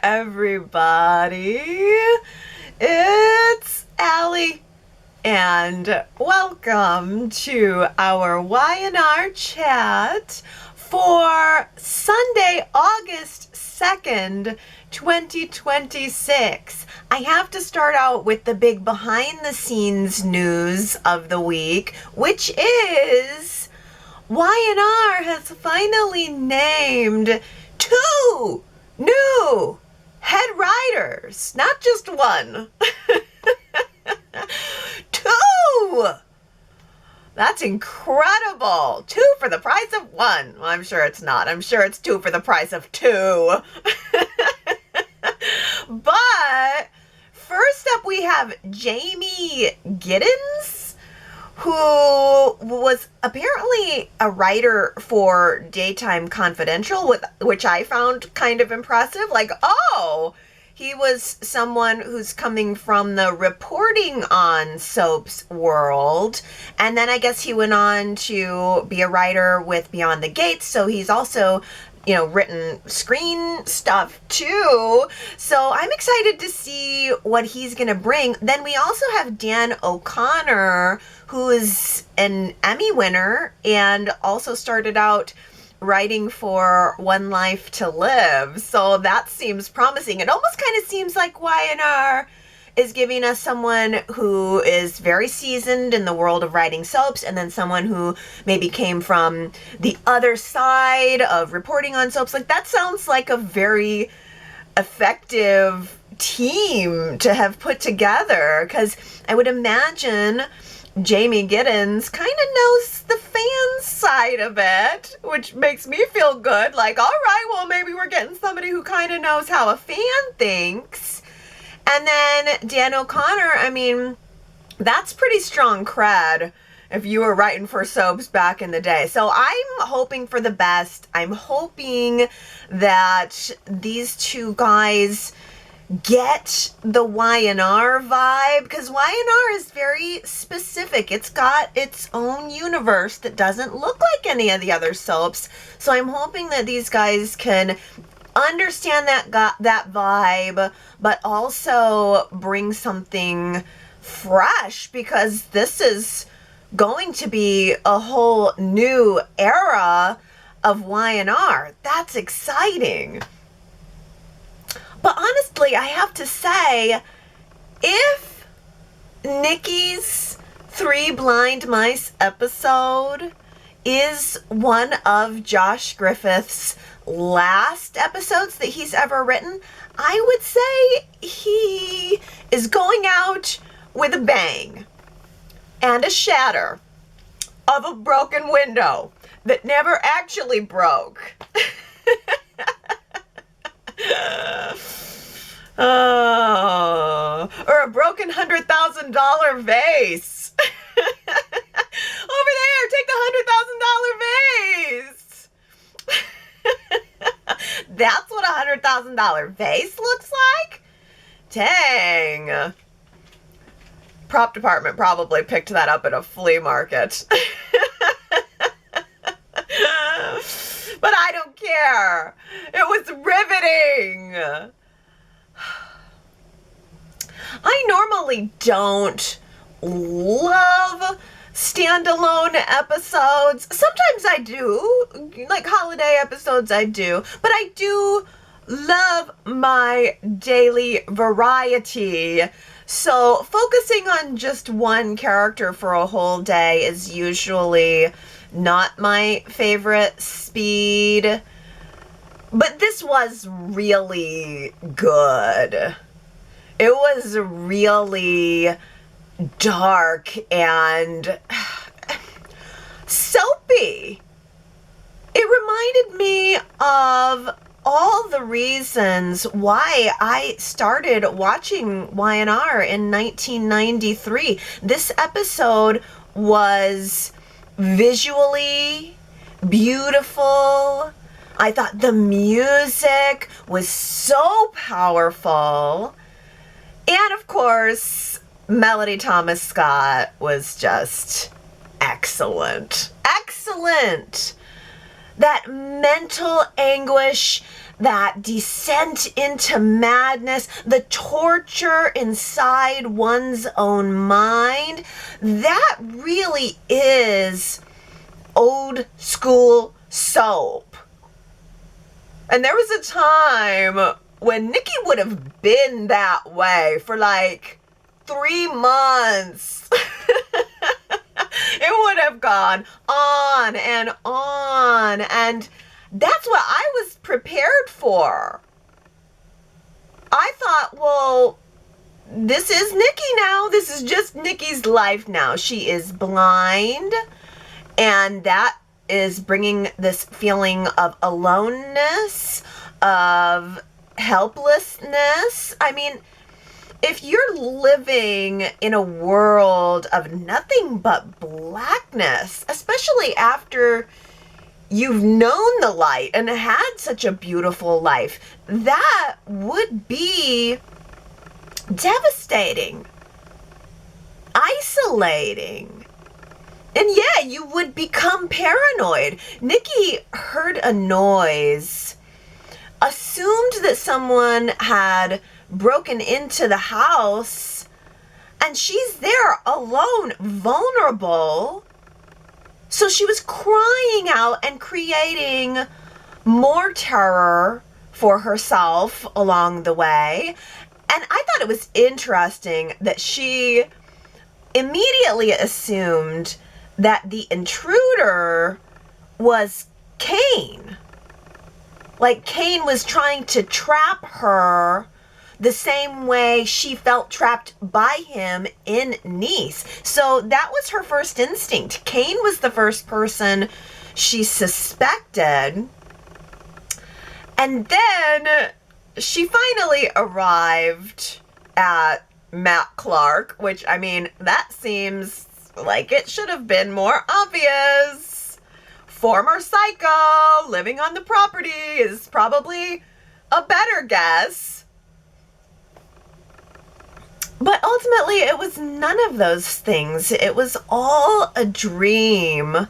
everybody. It's Allie, and welcome to our Y&R chat for Sunday, August 2nd, 2026. I have to start out with the big behind-the-scenes news of the week, which is Y&R has finally named 2 new head writers. Not just one. 2! That's incredible. 2 for the price of 1. Well, I'm sure it's not. I'm sure it's 2 for the price of 2. But first up we have Jamey Giddens, who was apparently a writer for Daytime Confidential, which I found kind of impressive. Like, oh, he was someone who's coming from the reporting on soaps world. And then I guess he went on to be a writer with Beyond the Gates. So he's also, written screen stuff too. So I'm excited to see what he's going to bring. Then we also have Dan O'Connor, who is an Emmy winner and also started out writing for One Life to Live. So that seems promising. It almost kind of seems like Y&R is giving us someone who is very seasoned in the world of writing soaps, and then someone who maybe came from the other side of reporting on soaps. Like, that sounds like a very effective team to have put together, because I would imagine Jamey Giddens kind of knows the fan side of it, which makes me feel good. Like, all right, well, maybe we're getting somebody who kind of knows how a fan thinks. And then Dan O'Connor, I mean, that's pretty strong cred if you were writing for soaps back in the day. So I'm hoping for the best. I'm hoping that these two guys get the Y&R vibe, because Y&R is very specific. It's got its own universe that doesn't look like any of the other soaps. So I'm hoping that these guys can understand that vibe, but also bring something fresh, because this is going to be a whole new era of Y&R. That's exciting. But honestly, I have to say, if Nikki's 3 Blind Mice episode is one of Josh Griffith's last episodes that he's ever written, I would say he is going out with a bang and a shatter of a broken window that never actually broke. Or a broken $100,000 vase. Over there, take the $100,000 vase. That's what a $100,000 vase looks like? Dang. Prop department probably picked that up at a flea market. But I don't care. It was riveting. I normally don't love standalone episodes. Sometimes I do, like holiday episodes I do, but I do love my daily variety. So focusing on just one character for a whole day is usually not my favorite speed. But this was really good. It was really dark and soapy. It reminded me of all the reasons why I started watching Y&R in 1993. This episode was visually beautiful. I thought the music was so powerful. And of course, Melody Thomas Scott was just excellent. Excellent! That mental anguish that descent into madness, the torture inside one's own mind, that really is old school soap. And there was a time when Nikki would have been that way for like 3 months. It would have gone on and on, and that's what I was prepared for. I thought, well, this is Nikki now. This is just Nikki's life now. She is blind, and that is bringing this feeling of aloneness, of helplessness. I mean, if you're living in a world of nothing but blackness, especially after you've known the light and had such a beautiful life, that would be devastating, isolating. And yeah, you would become paranoid. Nikki heard a noise, assumed that someone had broken into the house, and she's there alone, vulnerable. So she was crying out and creating more terror for herself along the way. And I thought it was interesting that she immediately assumed that the intruder was Cain. Like Cain was trying to trap her the same way she felt trapped by him in Nice. So that was her first instinct. Cain was the first person she suspected. And then she finally arrived at Matt Clark, which, I mean, that seems like it should have been more obvious. Former psycho living on the property is probably a better guess. But ultimately, it was none of those things. It was all a dream. And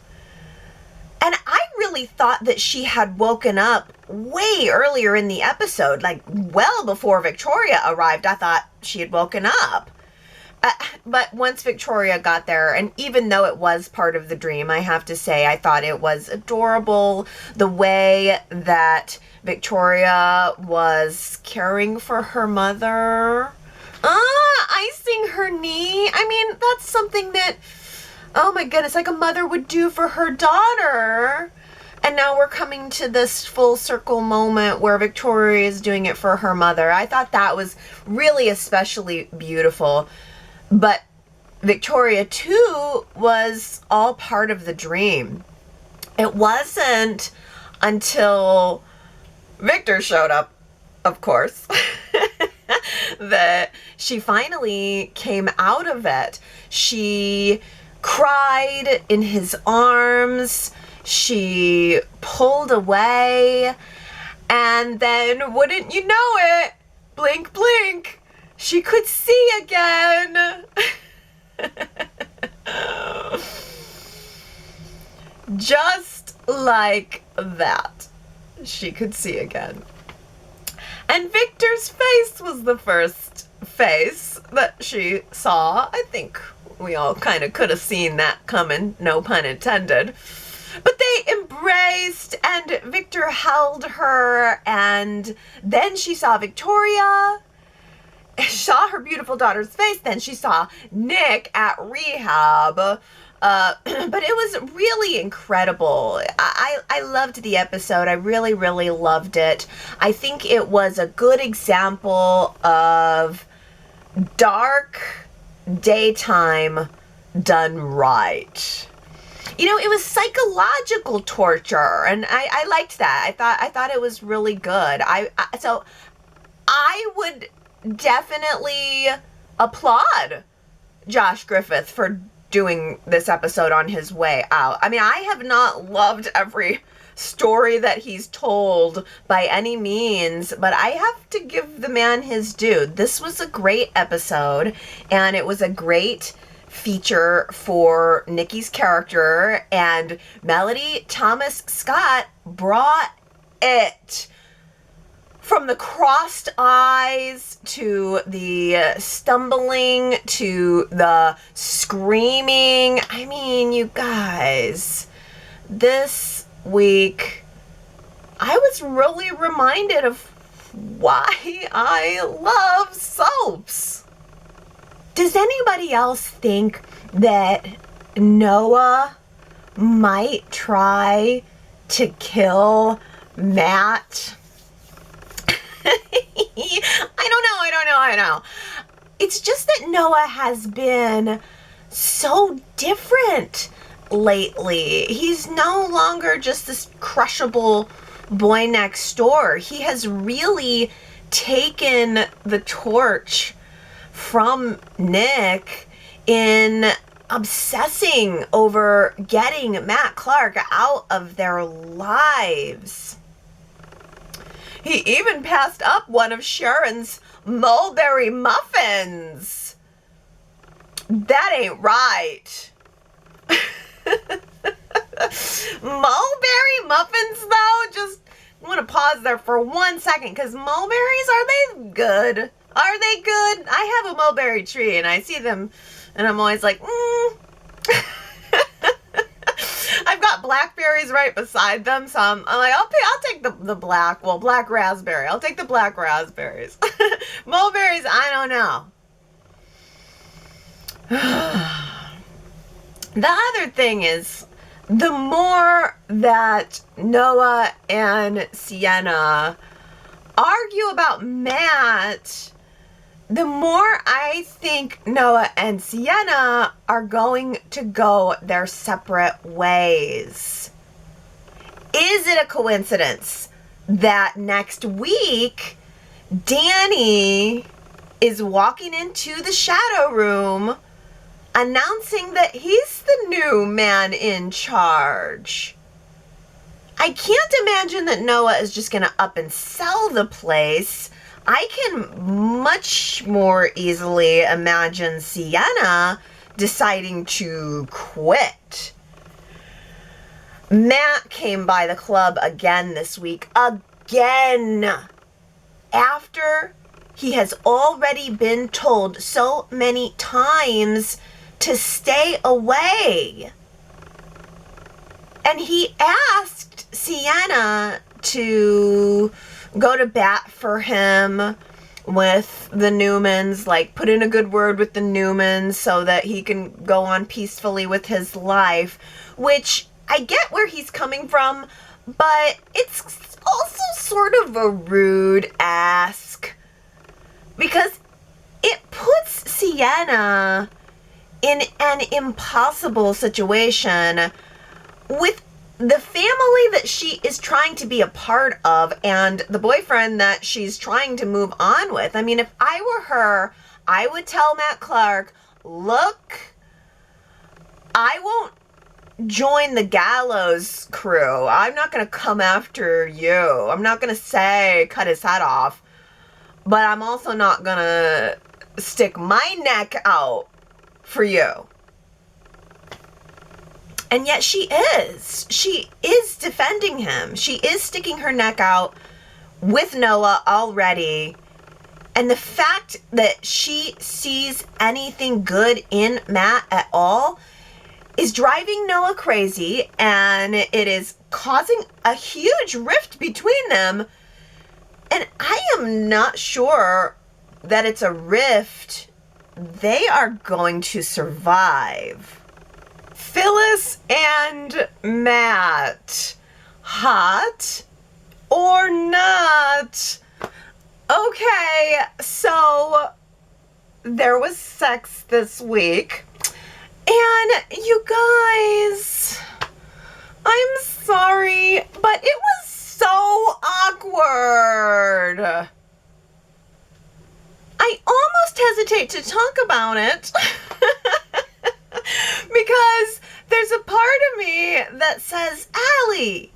I really thought that she had woken up way earlier in the episode, like well before Victoria arrived. I thought she had woken up. But once Victoria got there, and even though it was part of the dream, I have to say, I thought it was adorable the way that Victoria was caring for her mother. Icing her knee. I mean, that's something that, oh my goodness, like a mother would do for her daughter. And now we're coming to this full circle moment where Victoria is doing it for her mother. I thought that was really especially beautiful. But Victoria, too, was all part of the dream. It wasn't until Victor showed up, of course, that she finally came out of it. She cried in his arms. She pulled away. And then, wouldn't you know it, blink, blink, she could see again. Just like that, she could see again. And Victor's face was the first face that she saw. I think we all kind of could have seen that coming, no pun intended. But they embraced, and Victor held her, and then she saw Victoria, saw her beautiful daughter's face, then she saw Nick at rehab. But it was really incredible. I loved the episode. I really, really loved it. I think it was a good example of dark daytime done right. You know, it was psychological torture, and I liked that. I thought it was really good. So I would definitely applaud Josh Griffith for doing this episode on his way out. I mean, I have not loved every story that he's told by any means, but I have to give the man his due. This was a great episode, and it was a great feature for Nikki's character, and Melody Thomas Scott brought it. From the crossed eyes to the stumbling to the screaming. I mean, you guys, this week I was really reminded of why I love soaps. Does anybody else think that Noah might try to kill Matt? I don't know. It's just that Noah has been so different lately. He's no longer just this crushable boy next door. He has really taken the torch from Nick in obsessing over getting Matt Clark out of their lives. He even passed up one of Sharon's mulberry muffins. That ain't right. Mulberry muffins, though, just want to pause there for 1 second, because mulberries, are they good? Are they good? I have a mulberry tree, and I see them, and I'm always like, I've got blackberries right beside them, so I'm like, I'll take the black raspberry. I'll take the black raspberries. Mulberries, I don't know. The other thing is, the more that Noah and Sienna argue about Matt, the more I think Noah and Sienna are going to go their separate ways. Is it a coincidence that next week Danny is walking into the shadow room announcing that he's the new man in charge? I can't imagine that Noah is just going to up and sell the place. I can much more easily imagine Sienna deciding to quit. Matt came by the club again this week. Again. After he has already been told so many times to stay away. And he asked Sienna to go to bat for him with the Newmans, like put in a good word with the Newmans so that he can go on peacefully with his life, which I get where he's coming from, but it's also sort of a rude ask because it puts Sienna in an impossible situation with the family that she is trying to be a part of and the boyfriend that she's trying to move on with. I mean, if I were her, I would tell Matt Clark, look, I won't join the gallows crew. I'm not going to come after you. I'm not going to say cut his head off, but I'm also not going to stick my neck out for you. And yet she is. She is defending him. She is sticking her neck out with Noah already. And the fact that she sees anything good in Matt at all is driving Noah crazy, and it is causing a huge rift between them. And I am not sure that it's a rift they are going to survive. Phyllis and Matt, hot or not? Okay, so there was sex this week, and you guys, I'm sorry, but it was so awkward. I almost hesitate to talk about it because there's a part of me that says, Allie,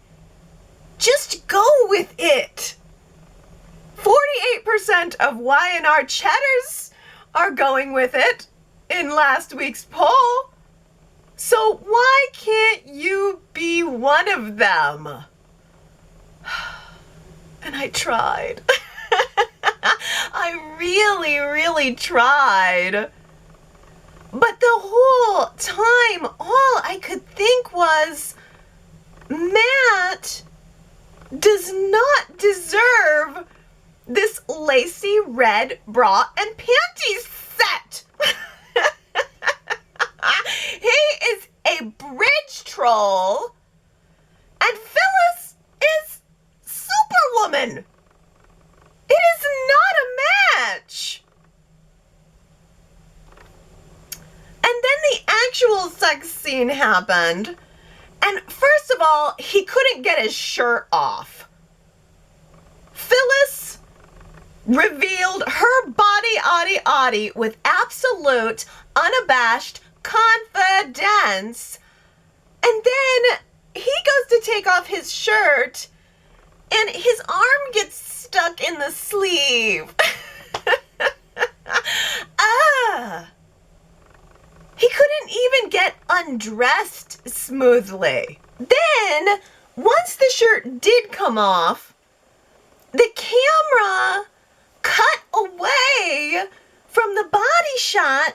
just go with it. 48% of Y&R chatters are going with it in last week's poll. So why can't you be one of them? And I tried. I really, really tried. But the whole time, all I could think was, Matt does not deserve this lacy red bra and panties set. He is a bridge troll, and Phyllis is Superwoman. It is not a match. And then the actual sex scene happened, and first of all, he couldn't get his shirt off. Phyllis revealed her body with absolute, unabashed confidence. And then he goes to take off his shirt, and his arm gets stuck in the sleeve. He couldn't even get undressed smoothly. Then, once the shirt did come off, the camera cut away from the body shot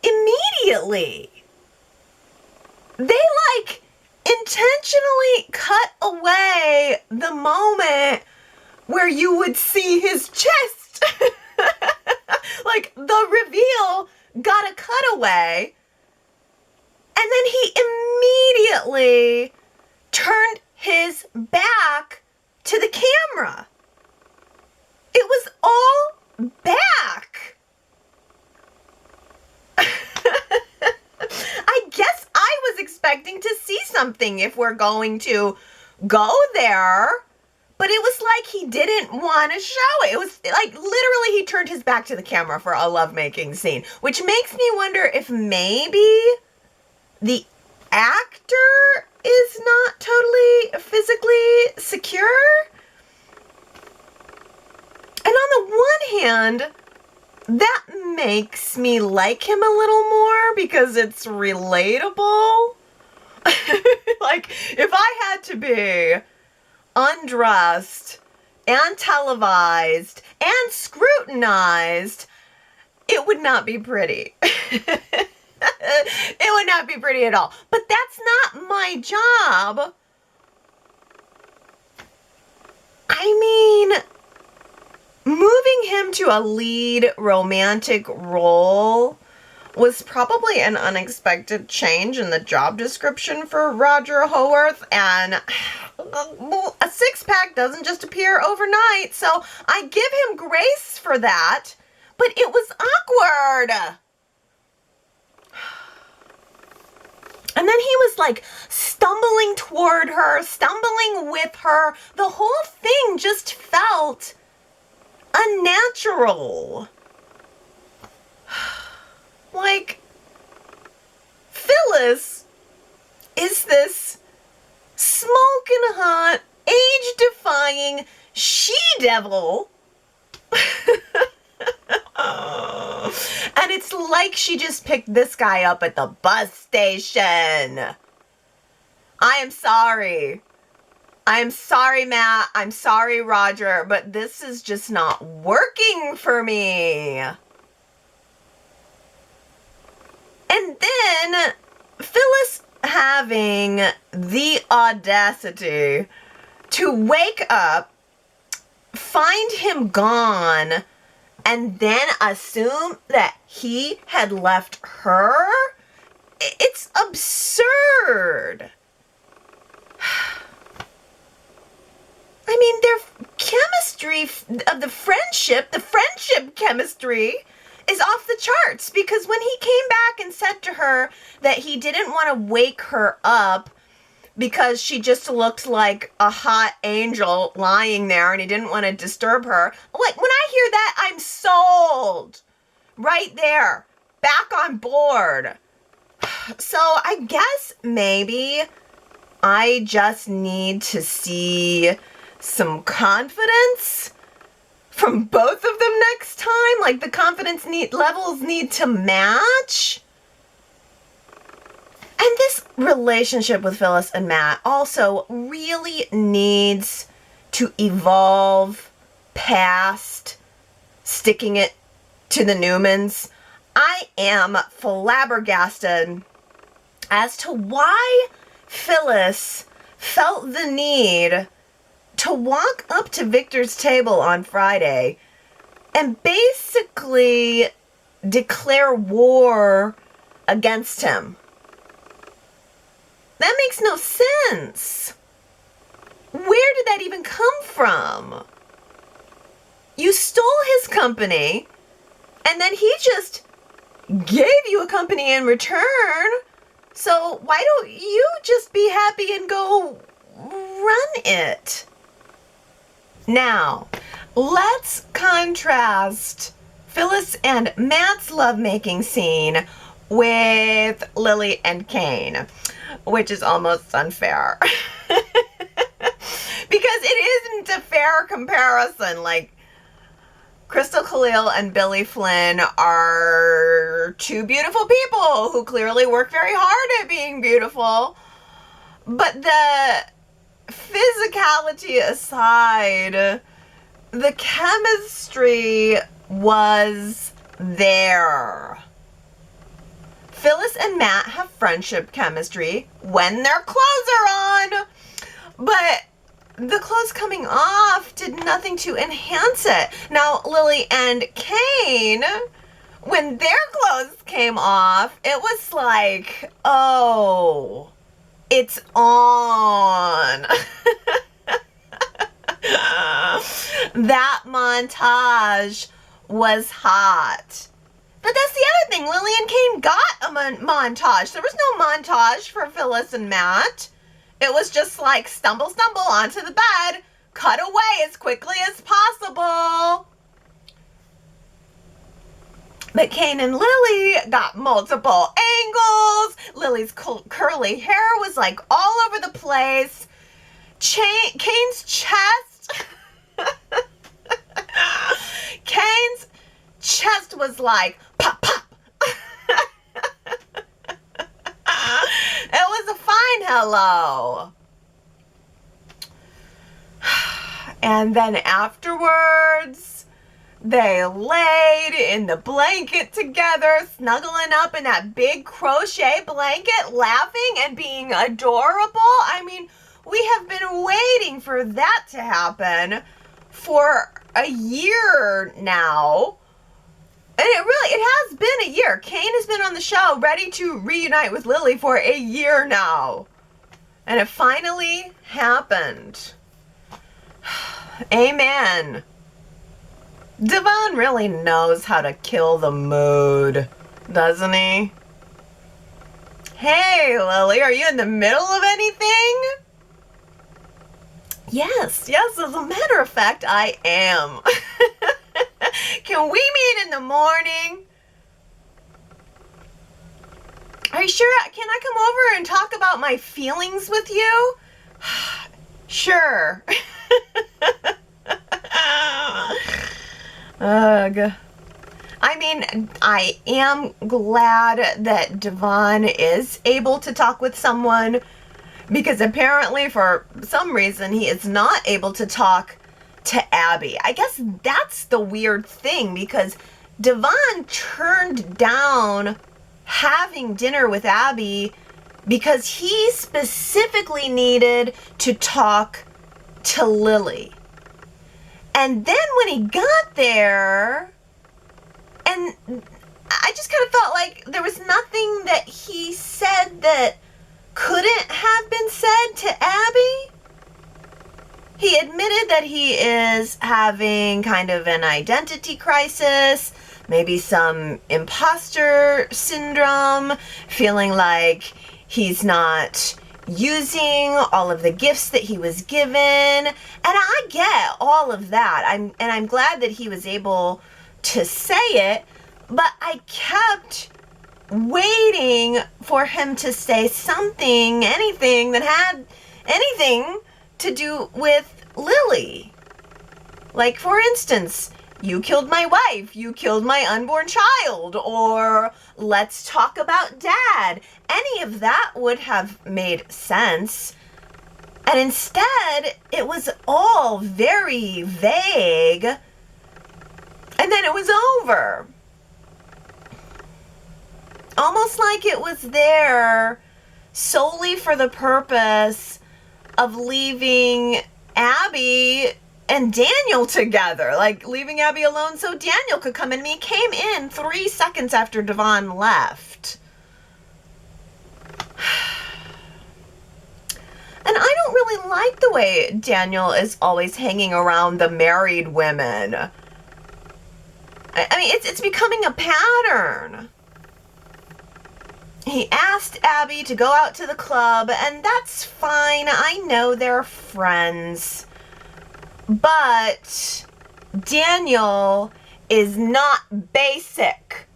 immediately. They intentionally cut away the moment where you would see his chest. The reveal got a cutaway, and then he immediately turned his back to the camera. It was all back. I guess I was expecting to see something if we're going to go there, but it was like he didn't want to show it. It was like literally he turned his back to the camera for a lovemaking scene, which makes me wonder if maybe the actor is not totally physically secure. And on the one hand, that makes me like him a little more because it's relatable. If I had to be undressed and televised and scrutinized, it would not be pretty. It would not be pretty at all. But that's not my job. I mean, moving him to a lead romantic role was probably an unexpected change in the job description for Roger Howarth, and a six-pack doesn't just appear overnight, so I give him grace for that, but it was awkward. And then he was stumbling toward her, stumbling with her. The whole thing just felt unnatural. Phyllis is this smoking hot, age-defying she-devil. And it's like she just picked this guy up at the bus station. I am sorry. I'm sorry, Matt. I'm sorry, Roger, but this is just not working for me. And then Phyllis having the audacity to wake up, find him gone, and then assume that he had left her? It's absurd. I mean, their chemistry of the friendship chemistry is off the charts, because when he came back and said to her that he didn't want to wake her up because she just looked like a hot angel lying there and he didn't want to disturb her. When I hear that, I'm sold. Right there. Back on board. So I guess maybe I just need to see some confidence from both of them next time. The confidence levels need to match. And this relationship with Phyllis and Matt also really needs to evolve past sticking it to the Newmans. I am flabbergasted as to why Phyllis felt the need to walk up to Victor's table on Friday and basically declare war against him. That makes no sense. Where did that even come from? You stole his company, and then he just gave you a company in return. So why don't you just be happy and go run it? Now, let's contrast Phyllis and Matt's lovemaking scene with Lily and Cain, which is almost unfair. Because it isn't a fair comparison. Like, Crystal Khalil and Billy Flynn are two beautiful people who clearly work very hard at being beautiful. But the physicality aside, the chemistry was there. Phyllis and Matt have friendship chemistry when their clothes are on. But the clothes coming off did nothing to enhance it. Now, Lily and Cain, when their clothes came off, it was like, oh, it's on. That montage was hot. But that's the other thing. Lily and Cain got a montage. There was no montage for Phyllis and Matt. It was just like stumble onto the bed, cut away as quickly as possible. But Cain and Lily got multiple angles. Lily's curly hair was like all over the place. Cain's chest. Cain's chest was like pop, pop. It was a fine hello. And then afterwards, they laid in the blanket together, snuggling up in that big crochet blanket, laughing and being adorable. I mean, we have been waiting for that to happen for a year now. And it has been a year. Cain has been on the show ready to reunite with Lily for a year now. And it finally happened. Amen. Devon really knows how to kill the mood, doesn't he? Hey, Lily, are you in the middle of anything? Yes, as a matter of fact, I am. Can we meet in the morning? Are you sure? Can I come over and talk about my feelings with you? Sure. Ugh. I mean, I am glad that Devon is able to talk with someone, because apparently for some reason he is not able to talk to Abby. I guess that's the weird thing, because Devon turned down having dinner with Abby because he specifically needed to talk to Lily. And then when he got there, and I just kind of felt like there was nothing that he said that couldn't have been said to Abby. He admitted that he is having kind of an identity crisis, maybe some imposter syndrome, feeling like he's not using all of the gifts that he was given. And I get all of that. I'm glad that he was able to say it, but I kept waiting for him to say something, anything that had anything to do with Lily. Like, for instance, you killed my wife, you killed my unborn child, or let's talk about Dad. Any of that would have made sense. And instead, it was all very vague. And then and it was over. Almost like it was there solely for the purpose of leaving Abby and Daniel together. Like, leaving Abby alone so Daniel could come in. I mean, he came in 3 seconds after Devon left. And I don't really like the way Daniel is always hanging around the married women. I mean, it's becoming a pattern. He asked Abby to go out to the club, and that's fine. I know they're friends. But Daniel is not basic.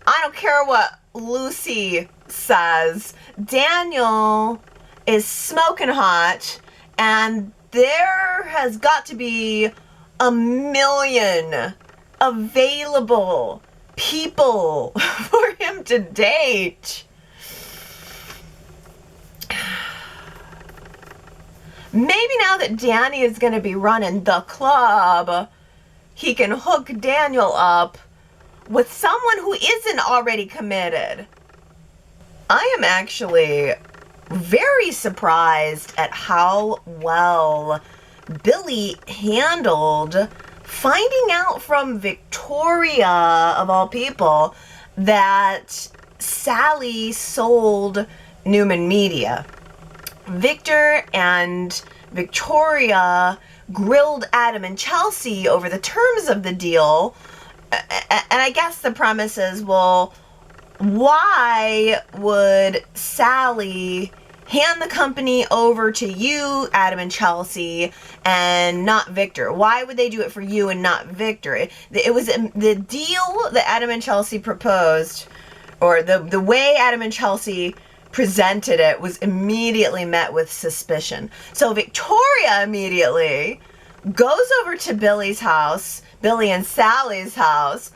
I don't care what Lucy says. Daniel is smoking hot, and there has got to be a million available people for him to date. Maybe now that Danny is going to be running the club, he can hook Daniel up with someone who isn't already committed. I am actually very surprised at how well Billy handled finding out from Victoria, of all people, that Sally sold Newman Media. Victor and Victoria grilled Adam and Chelsea over the terms of the deal. And I guess the premise is, well, why would Sally hand the company over to you, Adam and Chelsea, and not Victor? Why would they do it for you and not Victor? It was the deal that Adam and Chelsea proposed, or the way Adam and Chelsea presented it, was immediately met with suspicion. So Victoria immediately goes over to Billy's house, Billy and Sally's house,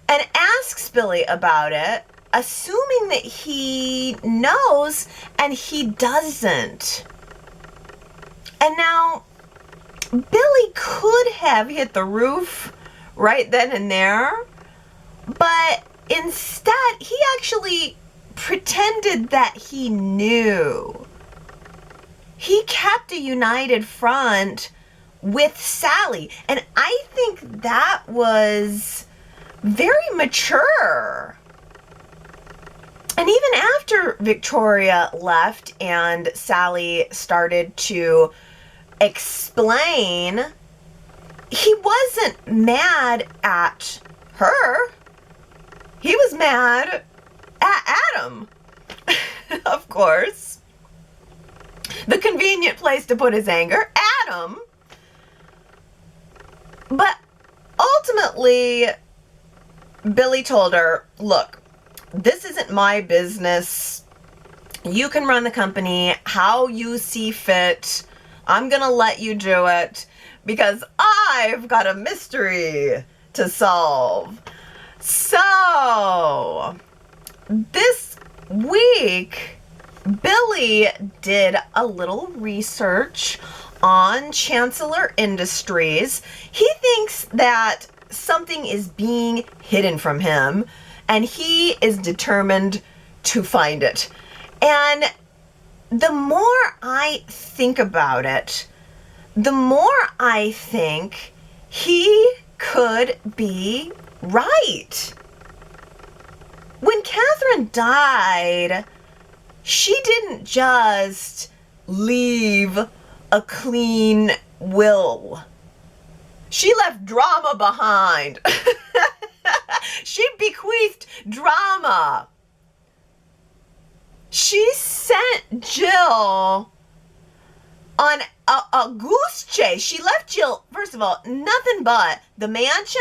and asks Billy about it, assuming that he knows, and he doesn't. And now, Billy could have hit the roof right then and there, but instead, he actually pretended that he knew. He kept a united front with Sally, and I think that was very mature. And even after Victoria left and Sally started to explain, he wasn't mad at her. He was mad at Adam. Of course. The convenient place to put his anger, Adam. But ultimately, Billy told her, look, this isn't my business. You can run the company how you see fit. I'm gonna let you do it because I've got a mystery to solve. So, this week, Billy did a little research on Chancellor Industries. He thinks that something is being hidden from him, and he is determined to find it. And the more I think about it, the more I think he could be right. When Catherine died, she didn't just leave a clean will. She left drama behind. She bequeathed drama. She sent Jill on a goose chase. She left Jill, first of all, nothing but the mansion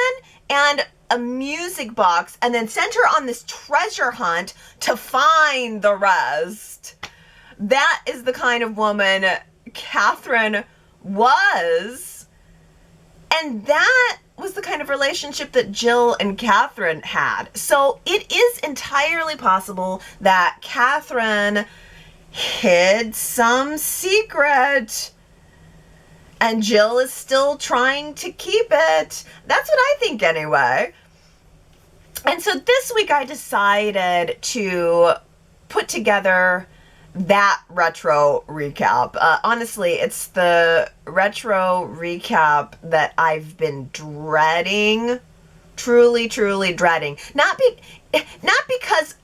and a music box, and then sent her on this treasure hunt to find the rest. That is the kind of woman Catherine was. And that was the kind of relationship that Jill and Catherine had. So it is entirely possible that Catherine hid some secret. And Jill is still trying to keep it. That's what I think anyway. And so this week I decided to put together that retro recap. Honestly, it's the retro recap that I've been dreading. Truly, truly dreading. Not because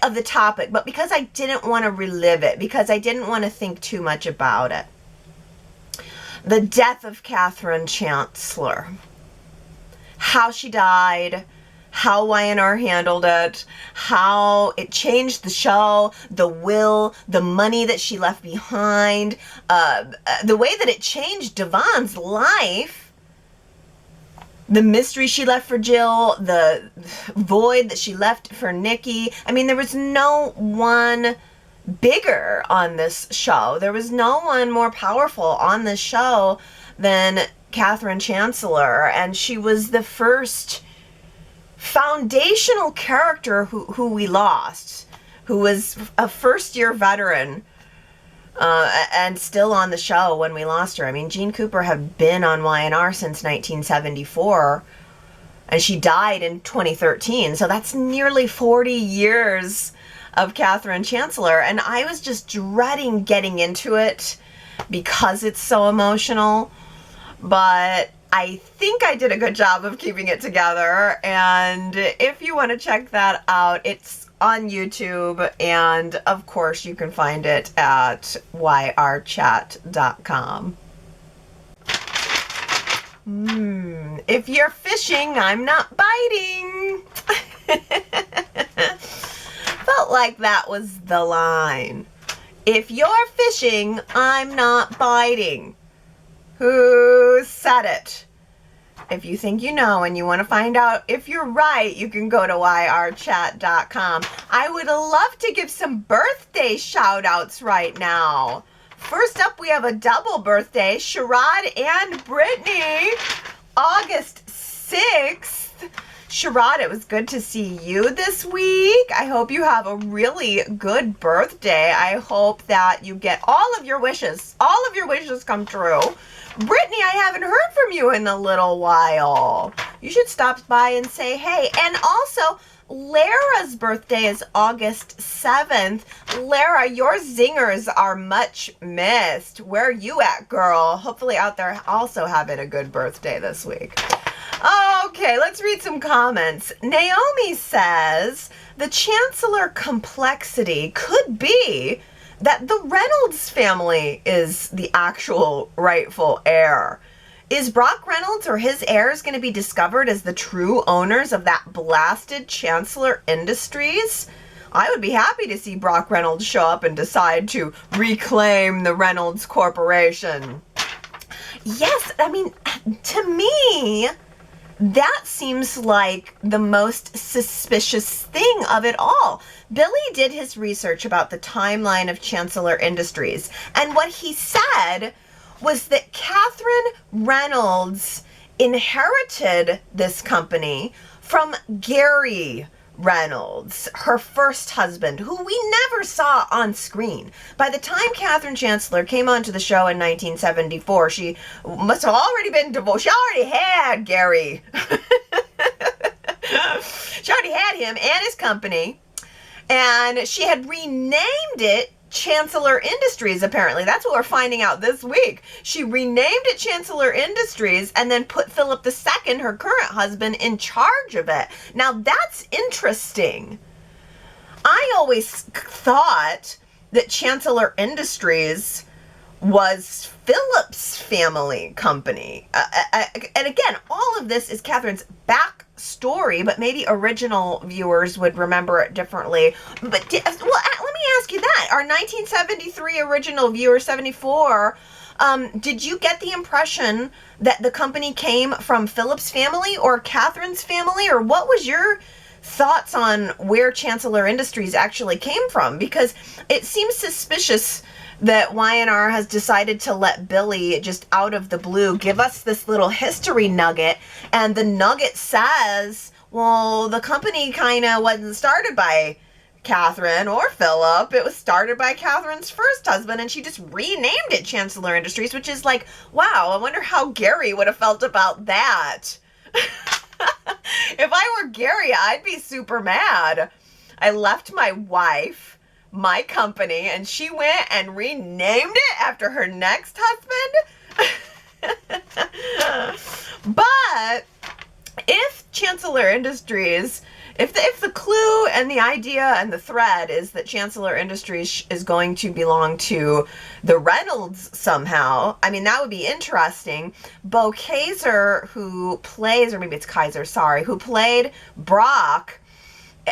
of the topic, but because I didn't want to relive it, because I didn't want to think too much about it. The death of Catherine Chancellor. How she died, how YNR handled it, how it changed the show, the will, the money that she left behind, the way that it changed Devon's life, the mystery she left for Jill, the void that she left for Nikki. I mean, there was no one bigger on this show. There was no one more powerful on this show than Catherine Chancellor, and she was the first foundational character who we lost, who was a first-year veteran and still on the show when we lost her. I mean, Jean Cooper had been on YNR since 1974, and she died in 2013, so that's nearly 40 years of Catherine Chancellor, and I was just dreading getting into it because it's so emotional, but I think I did a good job of keeping it together, and if you want to check that out, it's on YouTube, and of course you can find it at yrchat.com. If you're fishing, I'm not biting. Felt like that was the line. If you're fishing, I'm not biting. Who said it? If you think you know and you want to find out if you're right, you can go to yrchat.com. I would love to give some birthday shout outs right now. First up, we have a double birthday, Sherrod and Brittany, August 6th. Sherrod, it was good to see you this week. I hope you have a really good birthday. I hope that you get all of your wishes come true. Brittany, I haven't heard from you in a little while. You should stop by and say hey. And also, Lara's birthday is August 7th. Lara, your zingers are much missed. Where are you at, girl? Hopefully out there also having a good birthday this week. Okay, let's read some comments. Naomi says, the Chancellor complexity could be that the Reynolds family is the actual rightful heir. Is Brock Reynolds or his heirs going to be discovered as the true owners of that blasted Chancellor Industries? I would be happy to see Brock Reynolds show up and decide to reclaim the Reynolds Corporation. Yes, I mean, to me, that seems like the most suspicious thing of it all. Billy did his research about the timeline of Chancellor Industries, and what he said was that Catherine Reynolds inherited this company from Gary Reynolds, her first husband, who we never saw on screen. By the time Catherine Chancellor came onto the show in 1974, she must have already been divorced. She already had Gary. She already had him and his company, and she had renamed it Chancellor Industries, apparently. That's what we're finding out this week. She renamed it Chancellor Industries and then put Philip II, her current husband, in charge of it. Now, that's interesting. I always thought that Chancellor Industries was Philip's family company. And again, all of this is Catherine's backstory, but maybe original viewers would remember it differently. But, let me ask you that. Our 1973 original viewer, 74, did you get the impression that the company came from Philip's family or Catherine's family? Or what was your thoughts on where Chancellor Industries actually came from? Because it seems suspicious that YNR has decided to let Billy, just out of the blue, give us this little history nugget. And the nugget says, well, the company kind of wasn't started by Catherine or Philip. It was started by Catherine's first husband, and she just renamed it Chancellor Industries, which is like, wow, I wonder how Gary would have felt about that. If I were Gary, I'd be super mad. I left my wife, my company, and she went and renamed it after her next husband. But if Chancellor Industries, if the clue and the idea and the thread is that Chancellor Industries is going to belong to the Reynolds somehow, I mean, that would be interesting. Bo Kaiser, who plays, or maybe it's Kaiser, sorry, who played Brock,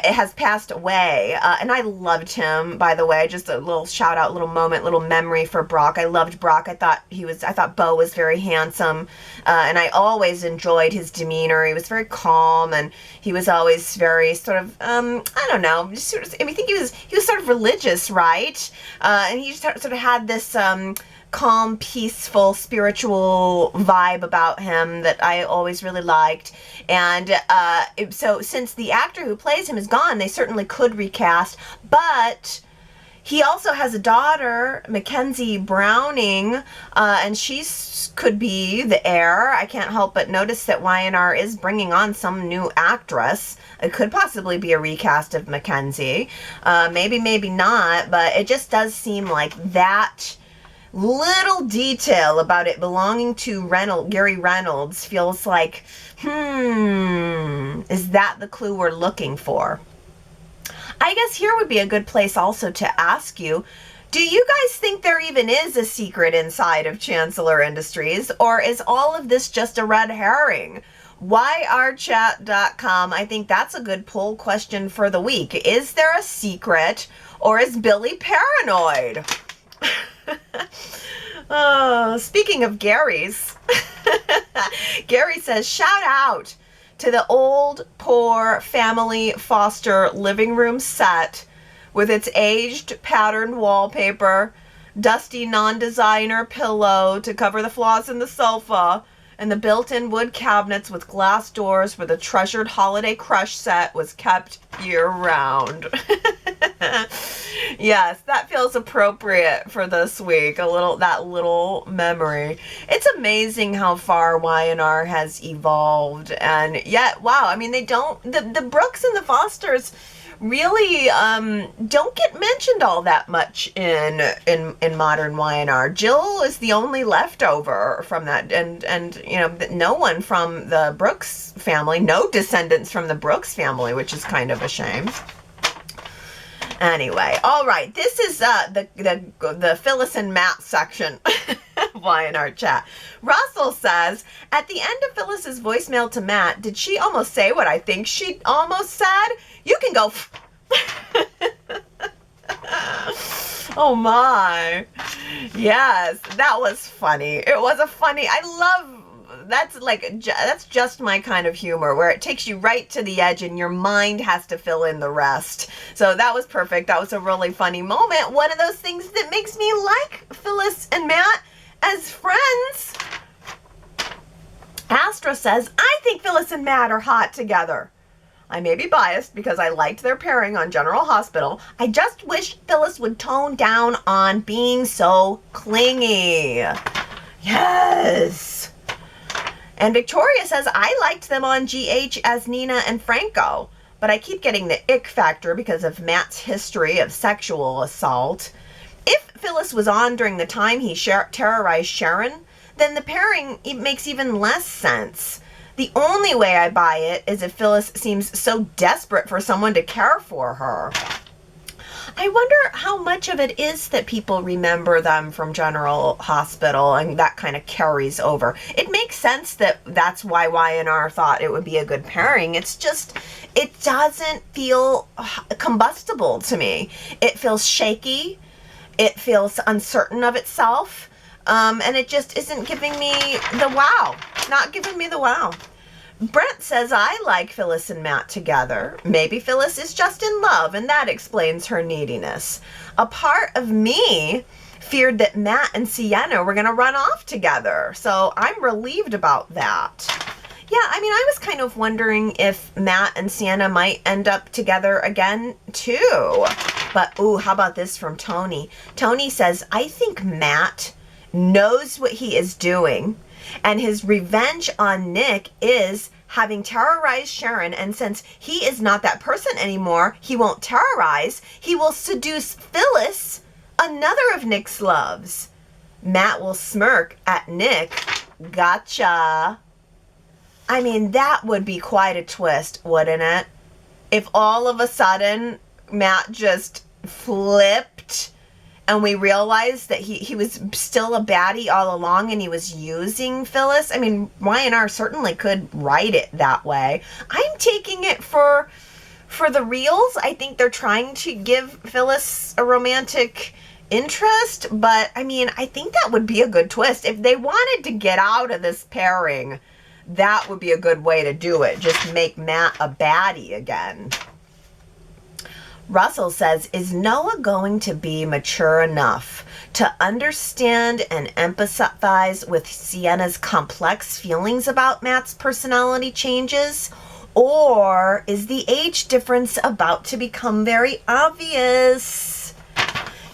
has passed away, and I loved him, by the way. Just a little shout out, little moment, little memory for Brock. I loved Brock. I thought Bo was very handsome, and I always enjoyed his demeanor. He was very calm, and he was always very sort of, I don't know, just sort of, I think he was sort of religious, right? And he sort of had this, calm, peaceful, spiritual vibe about him that I always really liked. And so since the actor who plays him is gone, they certainly could recast, but he also has a daughter, Mackenzie Browning, and she could be the heir. I can't help but notice that Y&R is bringing on some new actress. It could possibly be a recast of Mackenzie. Maybe, maybe not, but it just does seem like that little detail about it belonging to Gary Reynolds feels like, is that the clue we're looking for? I guess here would be a good place also to ask you, do you guys think there even is a secret inside of Chancellor Industries, or is all of this just a red herring? YRChat.com, I think that's a good poll question for the week. Is there a secret, or is Billy paranoid? Speaking of Gary's, Gary says, shout out to the old, poor family Foster living room set with its aged patterned wallpaper, dusty non-designer pillow to cover the flaws in the sofa, and the built-in wood cabinets with glass doors where the treasured holiday crush set was kept year-round. Yes, that feels appropriate for this week. That little memory. It's amazing how far Y&R has evolved, and yet, wow, I mean, the Brooks and the Fosters really don't get mentioned all that much in modern Y&R. Jill is the only leftover from that, and you know, no one from the Brooks family, no descendants from the Brooks family, which is kind of a shame. Anyway, all right, this is the Phyllis and Matt section of Y&R chat. Russell says, at the end of Phyllis's voicemail to Matt, did she almost say what I think she almost said? You can go. Oh my. Yes, that was funny. It was a funny, that's just my kind of humor, where it takes you right to the edge and your mind has to fill in the rest. So that was perfect. That was a really funny moment. One of those things that makes me like Phyllis and Matt as friends. Astra says, I think Phyllis and Matt are hot together. I may be biased because I liked their pairing on General Hospital. I just wish Phyllis would tone down on being so clingy. Yes. And Victoria says, I liked them on GH as Nina and Franco, but I keep getting the ick factor because of Matt's history of sexual assault. If Phyllis was on during the time he terrorized Sharon, then the pairing makes even less sense. The only way I buy it is if Phyllis seems so desperate for someone to care for her. I wonder how much of it is that people remember them from General Hospital and that kind of carries over. It makes sense that that's why Y&R thought it would be a good pairing. It's just, it doesn't feel combustible to me. It feels shaky. It feels uncertain of itself. And it just isn't giving me the wow. Not giving me the wow. Brent says, I like Phyllis and Matt together. Maybe Phyllis is just in love, and that explains her neediness. A part of me feared that Matt and Sienna were going to run off together, so I'm relieved about that. Yeah, I mean, I was kind of wondering if Matt and Sienna might end up together again, too. But, ooh, how about this from Tony? Tony says, I think Matt knows what he is doing, and his revenge on Nick is having terrorized Sharon, and since he is not that person anymore, he won't terrorize. He will seduce Phyllis, another of Nick's loves. Matt will smirk at Nick. Gotcha. I mean, that would be quite a twist, wouldn't it? If all of a sudden Matt just flipped and we realized that he was still a baddie all along and he was using Phyllis. I mean, Y&R certainly could write it that way. I'm taking it for the reals. I think they're trying to give Phyllis a romantic interest, but I mean, I think that would be a good twist. If they wanted to get out of this pairing, that would be a good way to do it. Just make Matt a baddie again. Russell says, is Noah going to be mature enough to understand and empathize with Sienna's complex feelings about Matt's personality changes? Or is the age difference about to become very obvious?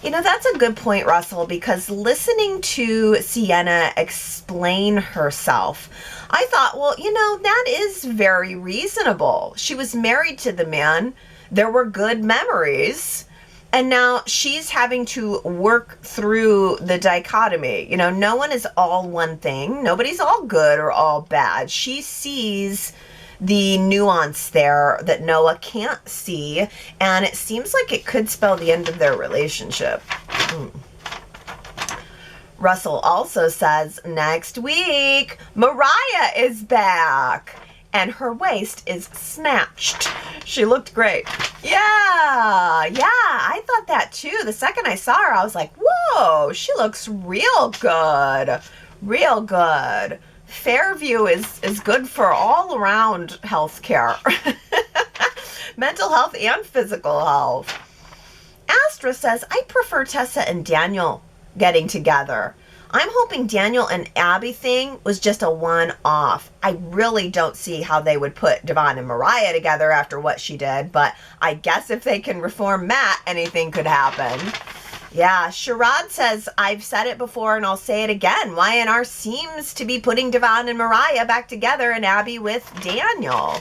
You know, that's a good point, Russell, because listening to Sienna explain herself, I thought, well, you know, that is very reasonable. She was married to the man. There were good memories. And now she's having to work through the dichotomy. You know, no one is all one thing. Nobody's all good or all bad. She sees the nuance there that Noah can't see. And it seems like it could spell the end of their relationship. Russell also says, next week, Mariah is back. And her waist is snatched. She looked great. Yeah, I thought that too. The second I saw her, I was like, whoa, she looks real good. Real good. Fairview is good for all around health care. Mental health and physical health. Astra says, I prefer Tessa and Daniel getting together. I'm hoping Daniel and Abby thing was just a one-off. I really don't see how they would put Devon and Mariah together after what she did, but I guess if they can reform Matt, anything could happen. Yeah, Sherrod says, I've said it before and I'll say it again. Y&R seems to be putting Devon and Mariah back together and Abby with Daniel.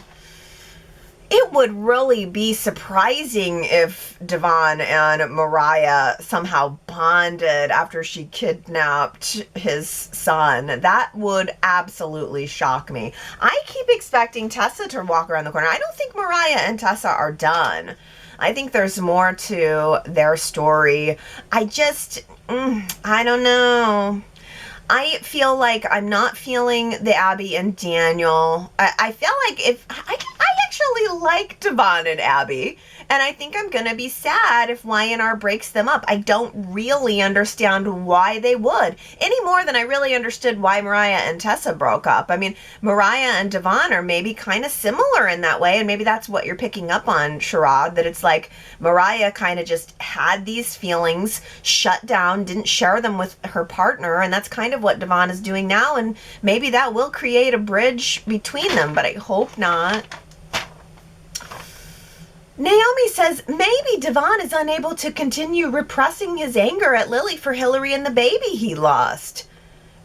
It would really be surprising if Devon and Mariah somehow bonded after she kidnapped his son. That would absolutely shock me. I keep expecting Tessa to walk around the corner. I don't think Mariah and Tessa are done. I think there's more to their story. I don't know. I feel like I'm not feeling the Abby and Daniel. I feel like if I actually like Devon and Abby, and I think I'm gonna be sad if Y&R breaks them up. I don't really understand why they would, any more than I really understood why Mariah and Tessa broke up. I mean, Mariah and Devon are maybe kind of similar in that way, and maybe that's what you're picking up on, Sherrod, that it's like Mariah kind of just had these feelings, shut down, didn't share them with her partner, and that's kind of what Devon is doing now, and maybe that will create a bridge between them, but I hope not. Naomi says, maybe Devon is unable to continue repressing his anger at Lily for Hillary and the baby he lost.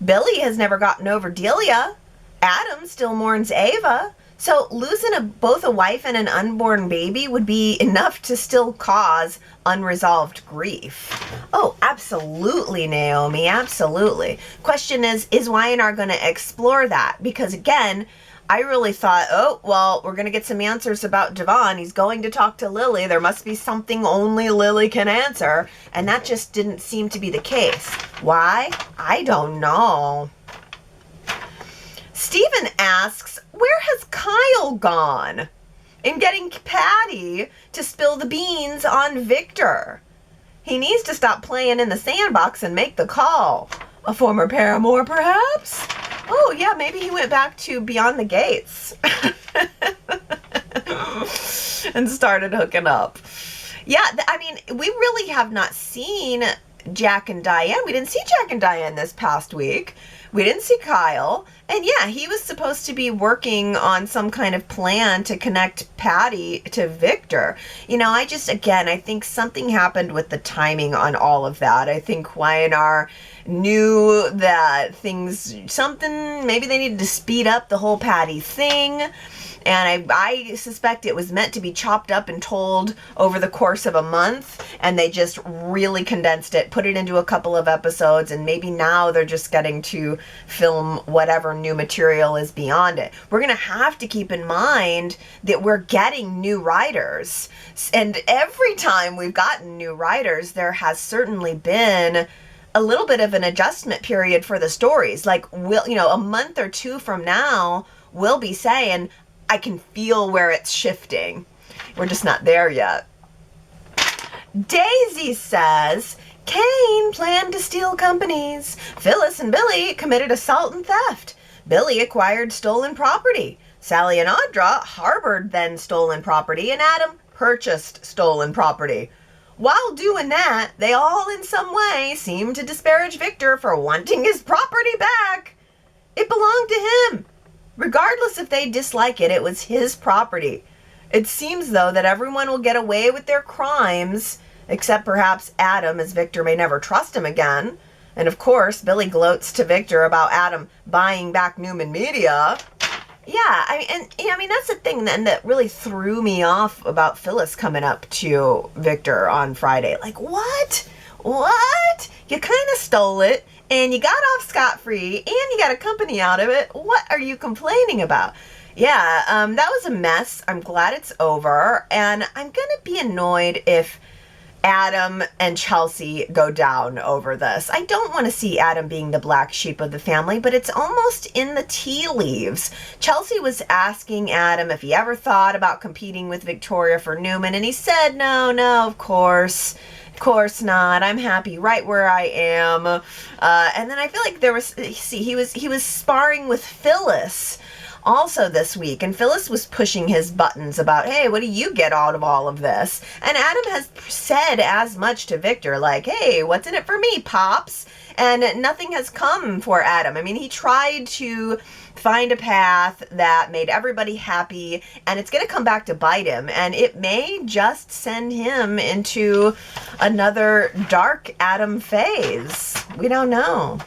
Billy has never gotten over Delia. Adam still mourns Ava. So losing both a wife and an unborn baby would be enough to still cause unresolved grief. Oh, absolutely, Naomi, absolutely. Question is Y&R going to explore that? Because again, I really thought, oh, well, we're going to get some answers about Devon. He's going to talk to Lily. There must be something only Lily can answer. And that just didn't seem to be the case. Why? I don't know. Stephen asks, where has Kyle gone in getting Patty to spill the beans on Victor? He needs to stop playing in the sandbox and make the call. A former paramour, perhaps? Oh, yeah, maybe he went back to Beyond the Gates and started hooking up. Yeah, I mean, we really have not seen Jack and Diane. We didn't see Jack and Diane this past week. We didn't see Kyle. And yeah, he was supposed to be working on some kind of plan to connect Patty to Victor. You know, I think something happened with the timing on all of that. I think Y&R knew that maybe they needed to speed up the whole Patty thing. And I suspect it was meant to be chopped up and told over the course of a month, and they just really condensed it, put it into a couple of episodes, and maybe now they're just getting to film whatever new material is beyond it. We're going to have to keep in mind that we're getting new writers. And every time we've gotten new writers, there has certainly been a little bit of an adjustment period for the stories. Like, a month or two from now, we'll be saying, I can feel where it's shifting. We're just not there yet. Daisy says, Kane planned to steal companies. Phyllis and Billy committed assault and theft. Billy acquired stolen property. Sally and Audra harbored then stolen property, and Adam purchased stolen property. While doing that, they all in some way seemed to disparage Victor for wanting his property back. It belonged to him. Regardless if they dislike it, it was his property. It seems, though, that everyone will get away with their crimes, except perhaps Adam, as Victor may never trust him again. And of course, Billy gloats to Victor about Adam buying back Newman Media. Yeah, I mean, that's the thing then that really threw me off about Phyllis coming up to Victor on Friday. Like, what? What? You kind of stole it. And you got off scot-free, and you got a company out of it. What are you complaining about? Yeah, that was a mess. I'm glad it's over. And I'm going to be annoyed if Adam and Chelsea go down over this. I don't want to see Adam being the black sheep of the family, but it's almost in the tea leaves. Chelsea was asking Adam if he ever thought about competing with Victoria for Newman, and he said, no, of course. Of course not. I'm happy right where I am. And then I feel like he was sparring with Phyllis also this week, and Phyllis was pushing his buttons about, hey, what do you get out of all of this? And Adam has said as much to Victor, like, hey, what's in it for me, Pops? And nothing has come for Adam. I mean, he tried to find a path that made everybody happy, and it's going to come back to bite him, and it may just send him into another dark Adam phase. We don't know.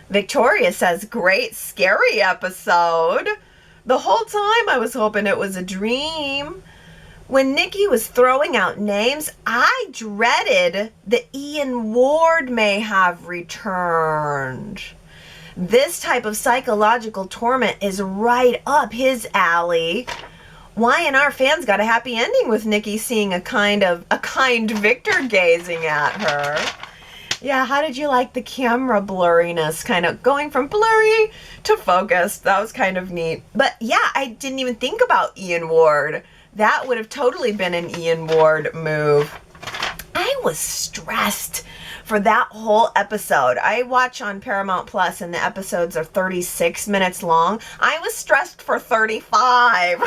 Victoria says, great scary episode. The whole time I was hoping it was a dream. When Nikki was throwing out names, I dreaded that Ian Ward may have returned. This type of psychological torment is right up his alley. Y&R fans got a happy ending with Nikki seeing a kind Victor gazing at her. Yeah, how did you like the camera blurriness? Kind of going from blurry to focused. That was kind of neat. But yeah, I didn't even think about Ian Ward. That would have totally been an Ian Ward move. I was stressed for that whole episode. I watch on Paramount Plus, and the episodes are 36 minutes long. I was stressed for 35.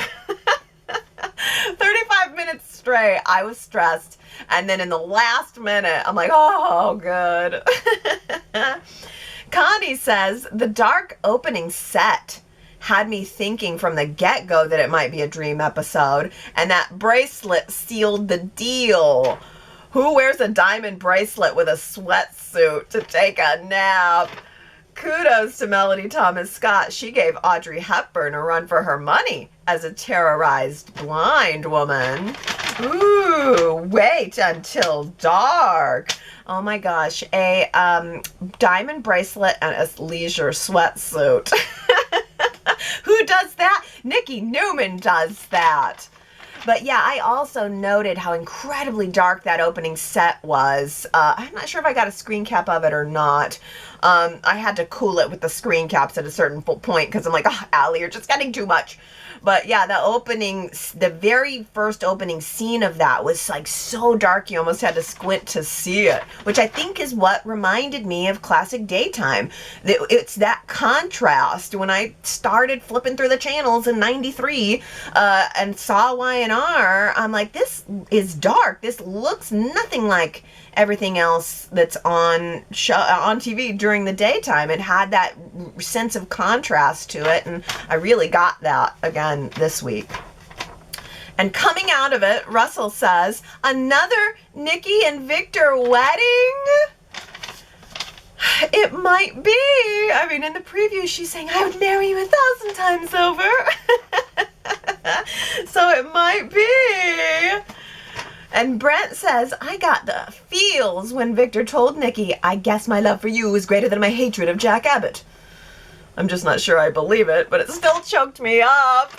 35 minutes straight. I was stressed. And then in the last minute, I'm like, oh, good. Connie says, the dark opening set had me thinking from the get-go that it might be a dream episode, and that bracelet sealed the deal. Who wears a diamond bracelet with a sweatsuit to take a nap? Kudos to Melody Thomas Scott. She gave Audrey Hepburn a run for her money as a terrorized blind woman. Ooh, wait until dark. Oh my gosh, a diamond bracelet and a leisure sweatsuit. Who does that? Nikki Newman does that. But yeah, I also noted how incredibly dark that opening set was. I'm not sure if I got a screen cap of it or not. I had to cool it with the screen caps at a certain point because I'm like, oh, Allie, you're just getting too much. But yeah, the very first opening scene of that was like so dark you almost had to squint to see it, which I think is what reminded me of classic daytime. It's that contrast. When I started flipping through the channels in '93 and saw Y&R, I'm like, this is dark. This looks nothing like everything else that's on TV during the daytime. It had that sense of contrast to it, and I really got that again this week. And coming out of it, Russell says, another Nikki and Victor wedding? It might be. I mean, in the preview, she's saying, I would marry you 1,000 times over. So it might be. And Brent says, I got the feels when Victor told Nikki, I guess my love for you is greater than my hatred of Jack Abbott. I'm just not sure I believe it, but it still choked me up.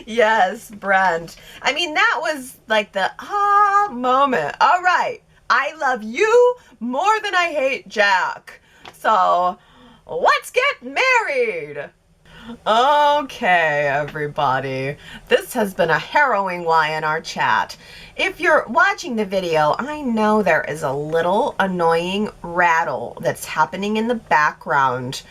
Yes, Brent. I mean, that was like the moment. All right. I love you more than I hate Jack. So let's get married. Okay, everybody. This has been a harrowing Y&R chat. If you're watching the video, I know there is a little annoying rattle that's happening in the background,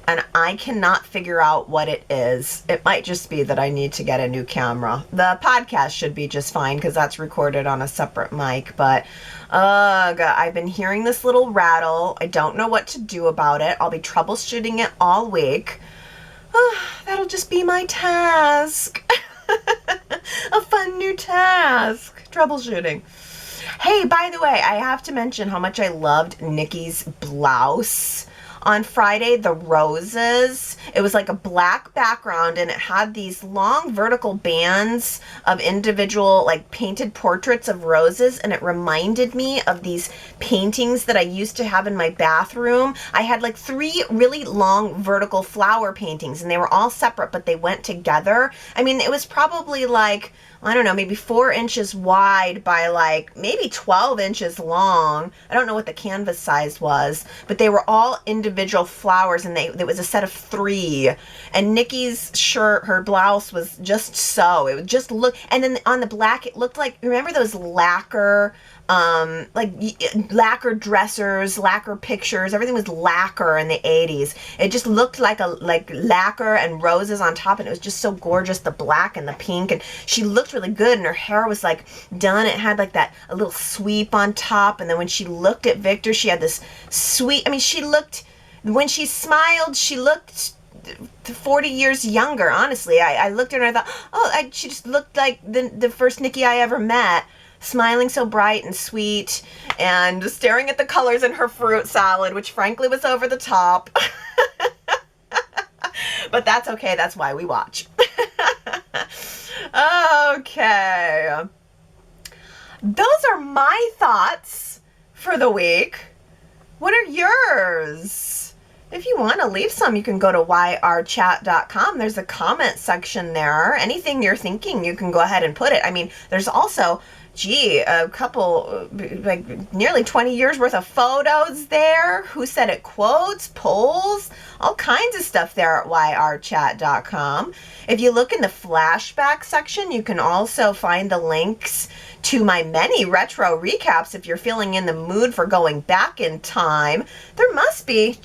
and I cannot figure out what it is. It might just be that I need to get a new camera. The podcast should be just fine because that's recorded on a separate mic, but I've been hearing this little rattle. I don't know what to do about it. I'll be troubleshooting it all week. That'll just be my task. A fun new task. Troubleshooting. Hey, by the way, I have to mention how much I loved Nikki's blouse. On Friday, the roses, it was like a black background and it had these long vertical bands of individual like painted portraits of roses, and it reminded me of these paintings that I used to have in my bathroom. I had like 3 really long vertical flower paintings and they were all separate, but they went together. I mean, it was probably like, I don't know, maybe 4 inches wide by like maybe 12 inches long. I don't know what the canvas size was, but they were all individual flowers, and it was a set of 3. And Nikki's shirt, her blouse was just so. It would just look, and then on the black, it looked like, remember those lacquer, like lacquer dressers, lacquer pictures, everything was lacquer in the 80s. It just looked like lacquer and roses on top, and it was just so gorgeous, the black and the pink, and she looked really good, and her hair was like done. It had like that, a little sweep on top, and then when she looked at Victor, she had this sweet, I mean, she looked, when she smiled, she looked 40 years younger, honestly. I looked at her and I thought, oh, she just looked like the first Nikki I ever met. Smiling so bright and sweet and staring at the colors in her fruit salad, which frankly was over the top. But that's okay. That's why we watch. Okay. Those are my thoughts for the week. What are yours? If you want to leave some, you can go to yrchat.com. There's a comment section there. Anything you're thinking, you can go ahead and put it. I mean, there's also a couple, like nearly 20 years worth of photos there. Who said it quotes, polls, all kinds of stuff there at yrchat.com. If you look in the flashback section, you can also find the links to my many retro recaps if you're feeling in the mood for going back in time. There must be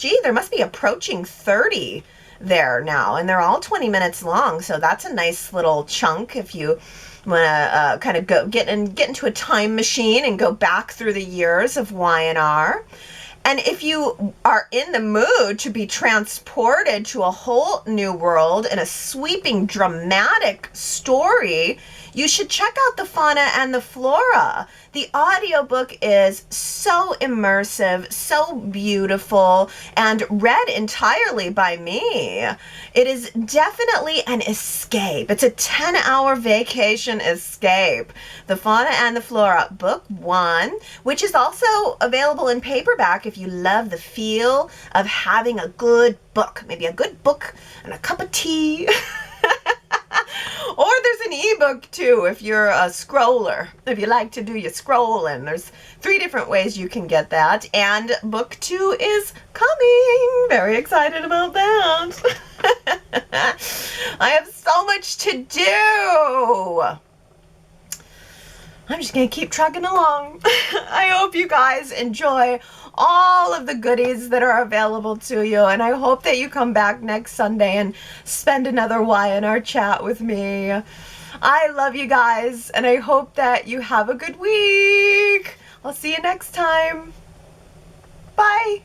approaching 30 there now, and they're all 20 minutes long, so that's a nice little chunk if you want to kind of get into a time machine and go back through the years of Y&R. And if you are in the mood to be transported to a whole new world in a sweeping, dramatic story, you should check out the Fauna and the Flora. The audiobook is so immersive, so beautiful, and read entirely by me. It is definitely an escape. It's a 10-hour vacation escape. The Fauna and the Flora, book 1, which is also available in paperback if you love the feel of having a good book, maybe a good book and a cup of tea. Or there's an ebook too if you're a scroller, if you like to do your scrolling. There's 3 different ways you can get that, and book 2 is coming. Very excited about that. I have so much to do. I'm just gonna keep trucking along. I hope you guys enjoy all of the goodies that are available to you, and I hope that you come back next Sunday and spend another Y&R chat with me. I love you guys, and I hope that you have a good week. I'll see you next time. Bye.